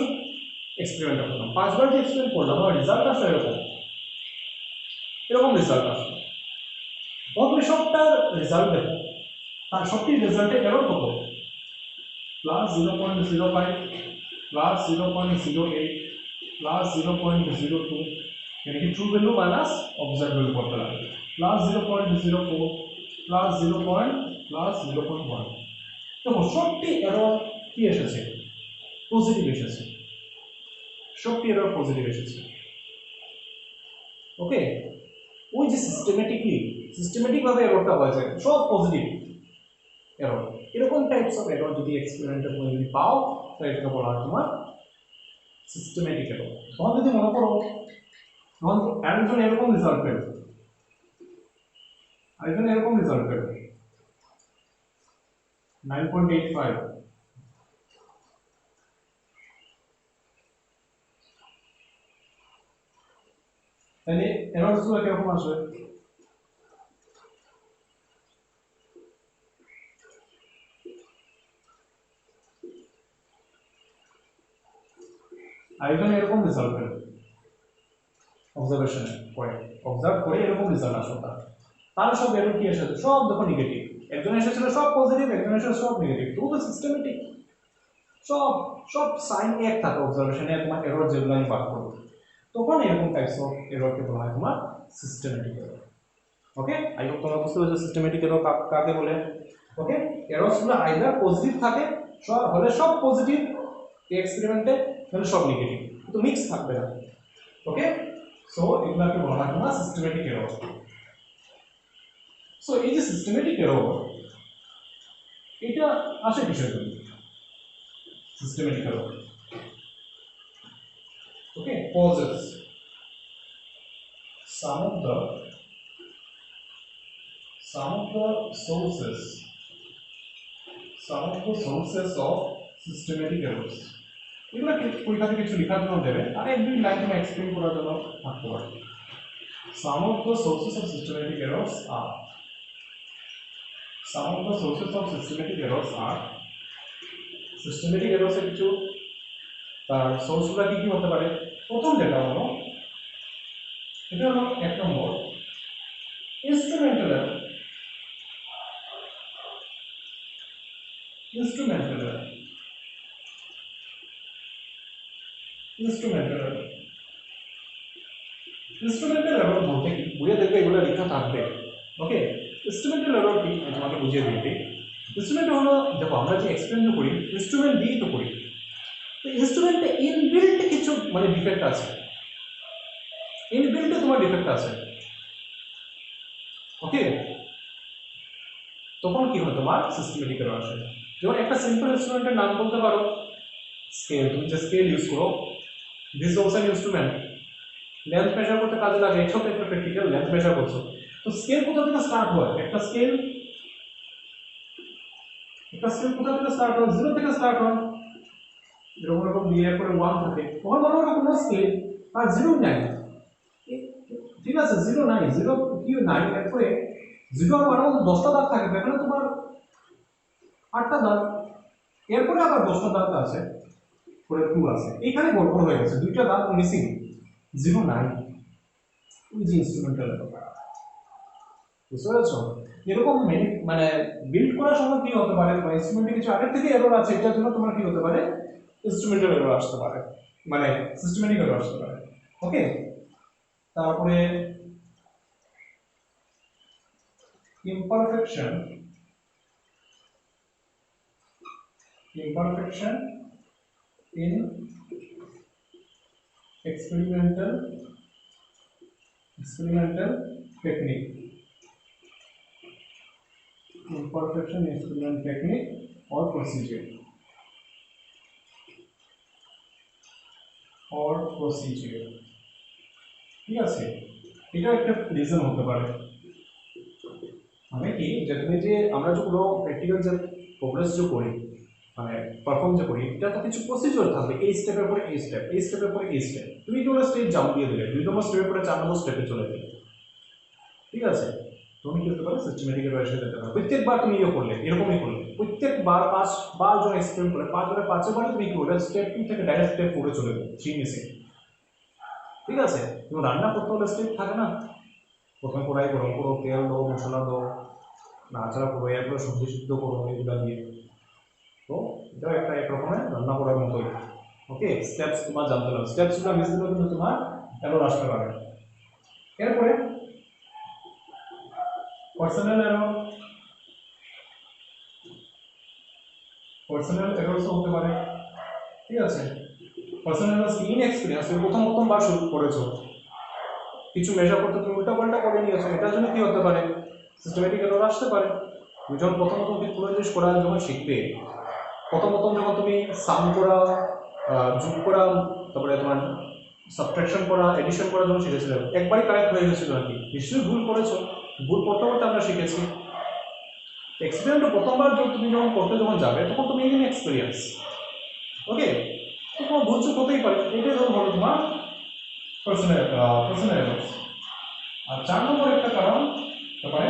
এক্সপেরিমেন্ট করলাম, 5 বার যে এক্সপেরিমেন্ট করলাম আমার রেজাল্ট আসলে এরকম এরকম রেজাল্ট আসবে। তুমি সবটার রেজাল্ট দেখো, তার সবটি রেজাল্টে এরর কত, প্লাস 0.05, প্লাস 0.08, প্লাস 0.02, यानी कि true value minus observe value করতে লাগে, প্লাস 0.04, প্লাস 0.1। দেখো সবটি এরর কি এসেছে, পজিটিভ এসেছে, সবটি এরর পজিটিভ এসেছে। ওকে, ওই যে সিস্টেমেটিক ভাবে এররটা হয়েছে সব পজিটিভ এরর, এরকম টাইপস অফ এরর যদি এক্সপেরিমেন্টের মধ্যে যদি পাও তাহলে এটাকে বলা হয় তোমার সিস্টেমেটিক এরর। তখন যদি মনে করো তখন আরেকজন এরকম রেজাল্ট পেল, আরেকজন এরকম রেজাল্ট পেল 9.85, তাহলে এররস গুলো কিরকম আসবে, আরেকজন এরকম রেজাল্ট পেল অবজারভেশনে পরে, অবজার্ভ করে এরকম রেজাল্ট আসলো, তার সব এরর কি এসেছে, সব দেখো নেগেটিভ, একজন এসেছিল সব পজিটিভ, একজন এসেছিল সব নেগেটিভ, তো সিস্টেমেটিক সব সব সাইন এক থাকে অবজারভেশনে, তোমার এরর যেগুলো আমি বার করব, তখন এরকম টাইপস অফ এররকে বলা হয় তোমার systematic error. Okay, I hope তোমরা বুঝতে পেরেছো সিস্টেমেটিক এরর কাকে বলে। ওকে, এররস গুলো আইদার পজিটিভ থাকে, সব হলে সব পজিটিভ এক্সপেরিমেন্টে, তাহলে সব নেগেটিভ, কিন্তু মিক্স থাকবে না। ওকে, সো এগুলোকে বলা হয় তোমার সিস্টেমেটিক এরর। সো এই যে সিস্টেমেটিক এরর, এটা আসে কিসের জন্য, systematic error. Okay, causes some of the sources of systematic errors. এগুলো পরীক্ষাতে কিছু লেখার জন্য দেবে, আর এক দুই লাইন এক্সপ্লেইন করার জন্য থাকতে পারে। Some of the sources of systematic errors are systematic errors এর কিছু তার সোর্সগুলো কি কি হতে পারে। প্রথম যেটা হলো, এটা হলো 1 নম্বর ইনস্ট্রুমেন্টাল এরর। ইনস্ট্রুমেন্টাল এরর বলতে কি, বুঝে দেখবে এগুলো লেখা থাকবে। ওকে, ইনস্ট্রুমেন্টাল এরর কি আমি তোমাকে বুঝিয়ে দিই। ইনস্ট্রুমেন্ট হলো, দেখো আমরা যে এক্সপেরিমেন্ট করি ইনস্ট্রুমেন্ট দিয়েই তো করি, তো ইনস্ট্রুমেন্টে ইনবিল্ট কিছু মানে ডিফেক্ট আছে, ইনবিল্টে তোমার ডিফেক্ট আছে। ওকে, তখন কি হয় তোমার সিস্টেমেটিক এরর আসে। যেমন একটা সিম্পল ইনস্ট্রুমেন্টের নাম বলতে পারো স্কেল, তুমি যে স্কেল ইউজ করো, this also an instrument, length measure করতে কাজে লাগে, ছোট একটা প্র্যাকটিক্যাল লেন্থ মেজার করছো, তো স্কেল কোথা থেকে স্টার্ট হয়, একটা স্কেল কোথা থেকে স্টার্ট হয়, 0 থেকে স্টার্ট হয়, এরকম এরকম দিয়ে করে 1 থাকে, তখন মনে হয় কোনো স্কেল আর 0 নাই, ঠিক আছে 0 নাই, 0 কি নাই, এরপরে 0 আর 1 এর 10টা দাগ থাকে, এখানে তোমার 8টা দাগ, এরপরে আবার 10টা দাগ আছে, পরে 2 আছে, এখানে গড়বড় হয়ে গেছে, দুইটা দাগ মিসিং, 0 নাই, ওই যে ইনস্ট্রুমেন্টাল এরর। বুঝতে পেরেছো? এরকম মানে বিল্ড করার সময় কি হতে পারে, বা ইনস্ট্রুমেন্টে কিছু আগের থেকে এরর আছে, এটার জন্য তোমার কি হতে পারে, ইনস্ট্রুমেন্টাল এরর আসতে পারে, মানে সিস্টেমেটিক এরর আসতে পারে। ওকে, তারপরে imperfection in experimental technique, imperfection in experimental technique or procedure, ঠিক আছে, এটা একটা রিজন হতে পারে। মানে কি, যে তুমি যে আমরা যেগুলো প্র্যাকটিক্যাল যে প্রোগ্রেস যে করি, মানে পারফর্ম যে করি, এটা তো কিছু প্রসিডিওর থাকবে, এই স্টেপের পরে এই স্টেপ, এই স্টেপের পরে এই স্টেপ। তুমি কি ওরা স্টেপ জাম্প দিয়ে দিলে, 2 নম্বর স্টেপের পরে 4 নম্বর স্টেপে চলে গেলে, ঠিক আছে, তুমি কি হতে পারো, সিস্টেমেটিক এর সাথে যেতে পারো। প্রত্যেকবার তুমি ইয়ে করলে, এরকমই করলে, প্রত্যেকবার 5 বার যখন এক্সপেরিমেন্ট করলে, 5 বারে 5 বারই তুমি কি করলে, স্টেপ 2 থেকে ডাইরেক্ট স্টেপ 4 চলে গেলে 3 মিসে, ঠিক আছে। তুমি রান্না করতে হলে স্টেপ থাকে না, প্রথমে কড়াই গরম করো, তেল দাও, মশলা দাও, নাড়াচাড়া করো, এরপরে সবজি সিদ্ধ করো এগুলো দিয়ে। তো এটা একটা এক রকমের রান্না করার মতোই। ওকে, স্টেপস তোমার জানতে হবে, স্টেপসগুলো মিস দিলেও কিন্তু তোমার এরর আসতে পারে। এরপরে পার্সোনাল এররস হতে পারে, ঠিক আছে। পার্সোনাল এররস ইনএক্সপিরিয়েন্স, তুমি প্রথমবার শুরু করেছো, কিছু মেজার করতে তুমি উল্টা পাল্টা করে নিয়েছো, এটার জন্য কি হতে পারে, সিস্টেমেটিক এরর আসতে পারে। তুমি যখন প্রথম কোনো জিনিস করা যখন শিখবে, প্রথম যখন তুমি সাম করা, যোগ করা, তারপরে তোমার সাবট্রাকশন করা, এডিশন করা যখন শিখেছিলে, একবারই কারেক্ট হয়ে গেছিল নাকি, নিশ্চয়ই ভুল করেছো, ভুল করতে করতে আমরা শিখেছি। এক্সপেরিমেন্টও প্রথমবার তুমি যখন করতে যখন যাবে, তখন তুমি ইন এক্সপিরিয়েন্স, ওকে, তো তোমার ভুল চুক হতেই পারে, এটাই ধরো হলো তোমার পার্সোনাল এররস। আর 4 নম্বর একটা কারণ তারপরে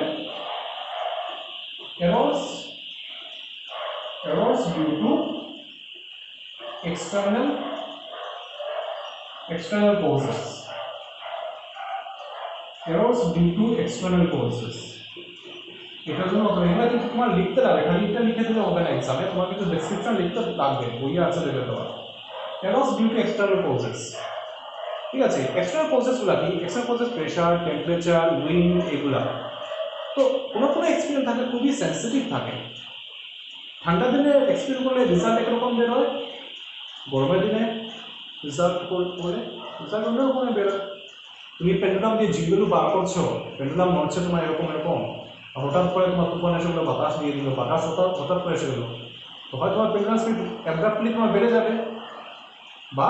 errors due to external causes, errors due to external causes। এটার জন্য তুমি এগুলো কিন্তু তোমার লিখতে লাগবে, খালি এটা লিখে দিলে হবে না এক্সামে, তোমার কিন্তু ডেসক্রিপশন লিখতে লাগবে, বইয়ে আছে দেবে তোমার। errors due to external causes, ঠিক আছে। এক্সটার্নাল কজেসগুলো কি, external causes pressure, temperature, wind, এগুলা। তো কোনো এক্সপেরিমেন্ট থাকে খুবই সেন্সিটিভ থাকে, ঠান্ডা দিনে এক্সপেরিমেন্ট করলে রেজাল্ট একরকম বেরোয়, গরমের দিনে রেজাল্ট করলে রেজাল্ট অন্যরকম বেরোয়। তুমি পেন্ডুলাম দিয়ে জিগুলো বার করছো, পেন্ডুলাম নড়ছে তোমার এরকম, হঠাৎ করে তোমার তুফান এসে গেলো, বাতাস দিয়ে দিল, বাতাস হঠাৎ করে এসে গেলো, তো হয় তোমার পেন্ডুলাম স্পিড অ্যাব্রাপ্টলি তোমার বেড়ে যাবে বা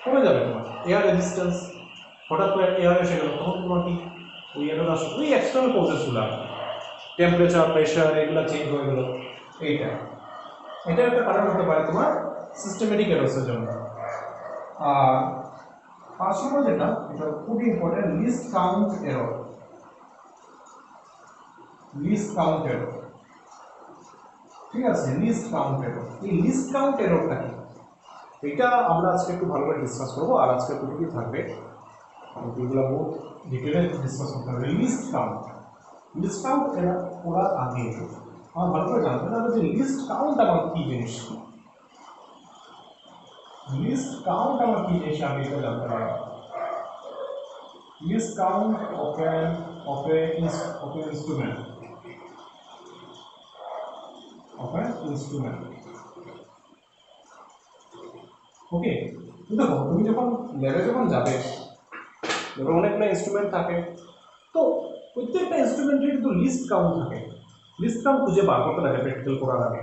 কমে যাবে। তোমার এয়ার রেজিস্ট্যান্স, হঠাৎ করে এয়ার এসে গেলো, তখন তোমার কি ওই এয়ার আসবে, ওই এক্সটার্নাল কজেসগুলো, টেম্পারেচার, প্রেশার, এগুলো চেঞ্জ হয়ে গেলো, এটা একটা কারণ হতে পারে তোমার সিস্টেমেটিক এররসের জন্য। আর 5 নম্বর যেটা, এটা খুবই ইম্পর্টেন্ট, লিস্ট কাউন্ট এরর। ঠিক আছে, লিস্ট কাউন্ট এরর। এই লিস্ট কাউন্ট এররটা কি, এটা আমরা আজকে একটু ভালো করে ডিসকাস করবো, আর আজকে টপিকই থাকবে, এগুলো বহুত ডিটেলে ডিসকাস করতে হবে। লিস্ট কাউন্ট এরর করার আগে আমার ভালো করে জানতে হবে যে লিস্ট কাউন্ট আমার কি জিনিস, আমি এটা জানতে পারবো। List count of an instrument, ওকে। দেখো তুমি যখন ল্যাবে যখন যাবে, অনেকগুলো ইনস্ট্রুমেন্ট থাকে, তো প্রত্যেকটা ইনস্ট্রুমেন্টের কিন্তু লিস্ট কাউন্ট থাকে, লিস্ট কাউন্ট খুঁজে বার করতে লাগে প্র্যাকটিক্যাল করার আগে।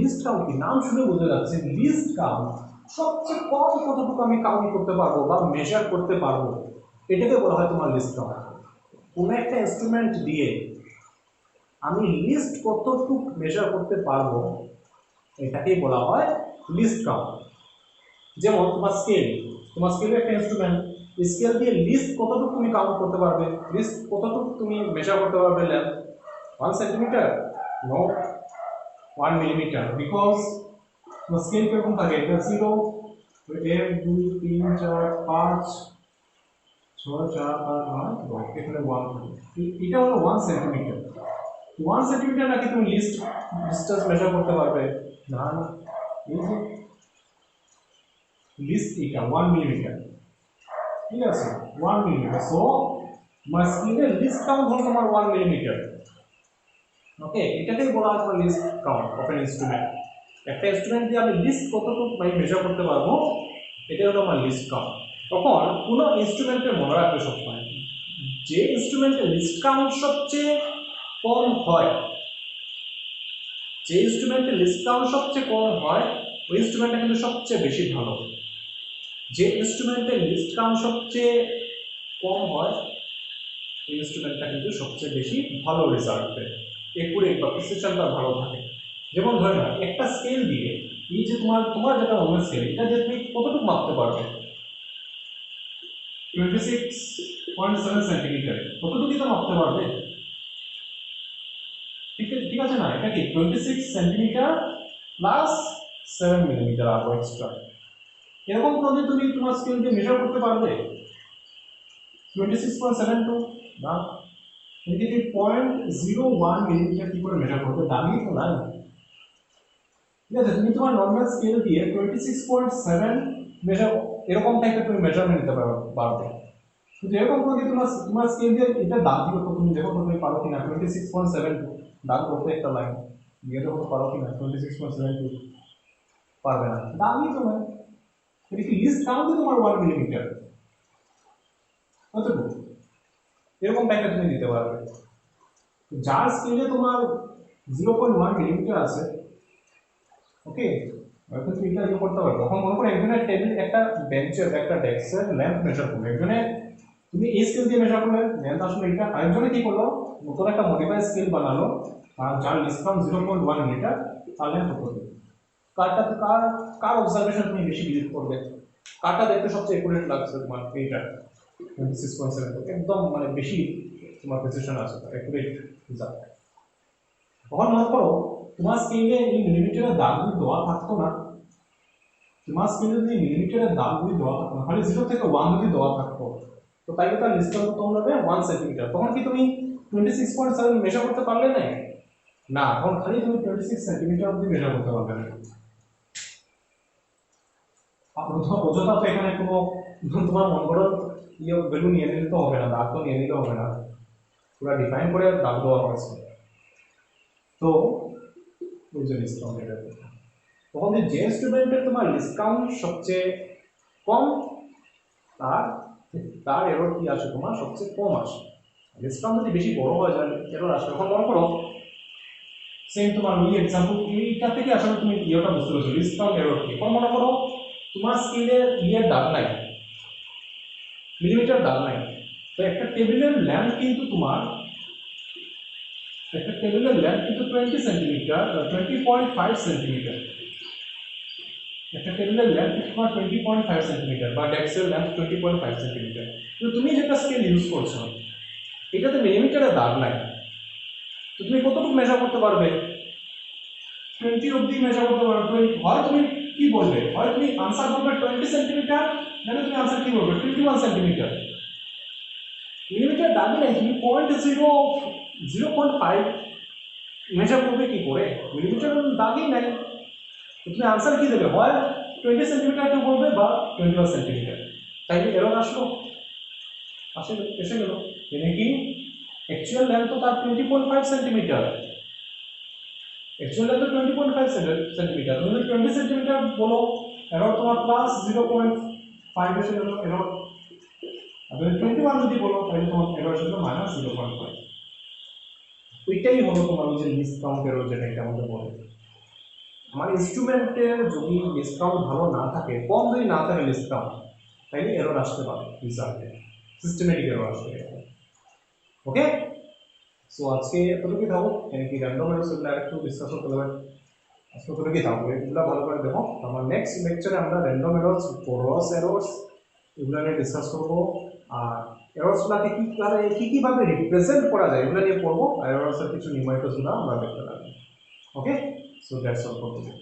লিস্ট কাউন্ট কি, নাম শুনে বোঝা যাচ্ছে লিস্ট কাউন্ট, সবচেয়ে কম কতটুকু আমি কাউন্ট করতে পারবো বা মেজার করতে পারবো, এটাকে বলা হয় তোমার লিস্ট কাউন্ট। কোনো একটা ইনস্ট্রুমেন্ট দিয়ে আমি লিস্ট কতটুকু মেজার করতে পারবো, এটাকেই বলা হয় লিস্ট কাউন্ট। যেমন তোমার স্কেলের একটা ইনস্ট্রুমেন্ট, স্কেল দিয়ে লিস্ট কতটুকু তুমি কাউন্ট করতে পারবে, লিস্ট কতটুকু তুমি মেজার করতে পারবে, length 1 centimetre, no 1 millimetre, because তোমার স্কেল কিরকম থাকে, এটা 0, 1 2 3 4 5 6 4 5 9 10 এখানে 1 এটা হলো 1 সেন্টিমিটার। 1 সেন্টিমিটার নাকি তুমি ডিস্টেন্স মেজার করতে পারবে? না না, এই যে লিস্ট এটা 1 মিলিমিটার, ঠিক আছে 1 মিলিমিটার। সো তোমার স্কিনের লিস্ট কাউন্ট হলো তোমার 1 মিলিমিটার। ওকে, এটাকেই বলা হয় তোমার list count of N instrument. একটা ইনস্ট্রুমেন্ট দিয়ে আমি লিস্ট কতটুকু মেজার করতে পারবো, এটা হলো আমার লিস্ট কাউন্ট। তখন কোনো ইনস্ট্রুমেন্টের মনে রাখবে সবসময়, যে ইনস্ট্রুমেন্টের লিস্ট কাউন্ট সবচেয়ে কম হয়, যে ইনস্ট্রুমেন্টের লিস্ট কাউন্ট সবচেয়ে কম হয় ওই ইনস্ট্রুমেন্টটা কিন্তু সবচেয়ে বেশি ভালো। যে ইনস্ট্রুমেন্টের লিস্ট কাউন্ট সবচেয়ে কম হয় ওই ইনস্ট্রুমেন্টটা কিন্তু সবচেয়ে বেশি ভালো রেজাল্ট দেয়, একুরেট বা প্রিসিশনটা ভালো থাকে। যেমন ধরে না একটা স্কেল দিয়ে এই যে তোমার যেটা নর্মাল স্কেল, এটা দিয়ে তুমি কতটুকু মাপতে পারবে? 26.7 সেন্টিমিটার, কতটুকু তো মাপতে পারবে? ঠিক আছে না, এটা কি 26 সেন্টিমিটার প্লাস 7 মিলিমিটার আরো এক্সট্রা, এরকম করে তুমি তোমার স্কেল দিয়ে মেজার করতে পারবে? 26.72 না, এদিকে 0.01 মিলিমিটার কি করে মেজার করবে? দামি তো না, ঠিক আছে। তুমি তোমার নর্মাল স্কেল দিয়ে 26.7 মেজার, এরকম টাইপের তুমি মেজারমেন্ট নিতে পারবে। কিন্তু এরকম করে তোমার স্কেল দিয়ে এটা দাগ দিবে তো তুমি দেখো তুমি পারো কিনা 26.72 দাগ করতে একটা লাইন দিয়ে দেখো পারো কিনা 26.72, পারবে না, দাগই তো নয়। এটা কি লিস্ট কাউন্টই তোমার 1 মিলিমিটার, কতটুকু এরকম টাইপের তুমি দিতে পারবে। যার স্কেলে তোমার 0.1 মিলিমিটার আছে, ওকে, হয়তো তুমি এটা ইয়ে করতে পারবে। তখন মনে করো একজনের টেবিল, একটা বেঞ্চের একটা ডেস্কের লেন্থ মেজার করবে, একজনে তুমি এই স্কেল দিয়ে মেজার করলে লেন্থ আসলে এটা, আরেকজনে কি করলো নতুন একটা মডিফাই স্কেল বানালো আর যার ডিসকাউন্ট 0.1 মিটার, তার লেন্থ কত? কারটা কার কার অবজারভেশন তুমি বেশি ভিজিট করবে, কারটা দেখতে সবচেয়ে একুরেট লাগছে তোমার এইটা 26.7, একদম মানে বেশি তোমার প্রেসিশন আছে, একুরেট রেজাল্ট। তখন মনে করো তোমার স্কেলে এই মিলিমিটারের দাগগুলি দেওয়া থাকতো না, তোমার স্কেলে যদি মিলিমিটারের দাগগুলি দেওয়া থাকতো না, খালি 0 থেকে 1 যদি দেওয়া থাকতো, তো তাই তার লিস্ট কাউন্ট কত হবে? 1 সেন্টিমিটার। তখন কি তুমি 26.7 মেজার করতে পারলে না? না, তখন খালি তুমি 26 সেন্টিমিটার অবধি মেজার করতে পারবে না। অযথা তো এখানে কোনো তোমার মন করো ইয়ে ভ্যালু নিয়ে নিলে তো হবে না, দাগ তো নিয়ে নিলে হবে না, পুরো ডিফাইন করে দাগ দেওয়া হয়েছে। তো ওই যে লিস্ট কাউন্ট, এটা তখন যে স্টুডেন্টের তোমার লিস্ট কাউন্ট সবচেয়ে কম, তার তার এরর কি আসে তোমার সবচেয়ে কম আসে। লিস্ট কাউন্ট যদি বেশি বড় হয়ে যায় এরর আসবে। এখন মনে করো সেম তোমার ওই এক্সাম্পল, এইটা থেকে আসলে তুমি ইয়েটা বুঝতে পারছো লিস্ট কাউন্ট এরর কি। এখন মনে করো তোমার স্কেলে ইয়ের দাগ নাই, মিলিমিটার দাগ নাই, তো একটা টেবিলের লেন্থ কিন্তু তোমার, একটা টেবিলের লেন্থ কিন্তু 20 সেন্টিমিটার, 20.5 সেন্টিমিটার, একটা টেবিলের লেন্থ তোমার 20.5 সেন্টিমিটার বা ডেস্কের লেন্থ 20.5 সেন্টিমিটার। কিন্তু তুমি যেটা স্কেল ইউজ করছো এটাতে মিলিমিটারে দাগ নাই, তো তুমি কতটুকু মেজার করতে পারবে? 20 অবধি মেজার করতে পারবে। 20 হয় তুমি কি বলবে, হয় তুমি আনসার বলবে 20 সেন্টিমিটার, নাহলে তুমি আনসার কি বলবে 21 সেন্টিমিটার। মিলিমিটার দাগই নাই, তুমি 0.5 মেজার করবে কি করে? মিলিমিটার দাগই নাই, তুমি আনসার কি দেবে? হয় 20 সেন্টিমিটার কেউ বলবে বা 21 সেন্টিমিটার। তাই এরর আসলো, এসে গেল মানে কি অ্যাকচুয়াল লেন্থ তো তার 20.5 সেন্টিমিটার, অ্যাকচুয়াল লেন্থ তো 20.5 সেন্টিমিটার, তুমি 20 সেন্টিমিটার বলো, এরর তোমার প্লাস 0.5 এসে গেল এরর। আর তুমি 21 যদি বলো তাহলে তোমার এরর এসে গেল মাইনাস 0.5। ওইটাই হলো তোমার ওই যে লিস্ট কাউন্ট এরর, যেটা এটা আমাদের বলে। আমার ইনস্ট্রুমেন্টের যদি লিস্ট কাউন্ট ভালো না থাকে, কম যদি না থাকে লিস্ট কাউন্ট, তাহলে এরর আসতে পারে রেজাল্টে, সিস্টেমেটিক এরর আসতে পারে। ওকে, সো আজকে এতটুকুই থাকো, কি র্যান্ডম এরর সেগুলো একটু ডিসকাশন করতে হবে। আজকে এতটুকুই থাকবো, এগুলো ভালো করে দেখো। আমার নেক্সট লেকচারে আমরা র্যান্ডম এরর্স, পোরস এরর্স এগুলো নিয়ে ডিসকাস করবো, আর এরর্সগুলোকে কীভাবে রিপ্রেজেন্ট করা যায় এগুলো নিয়ে পড়বো, আর এরর্সের কিছু নিউমারিক্যালসগুলো আমরা দেখতে লাগবো। Okay, so that's all for today.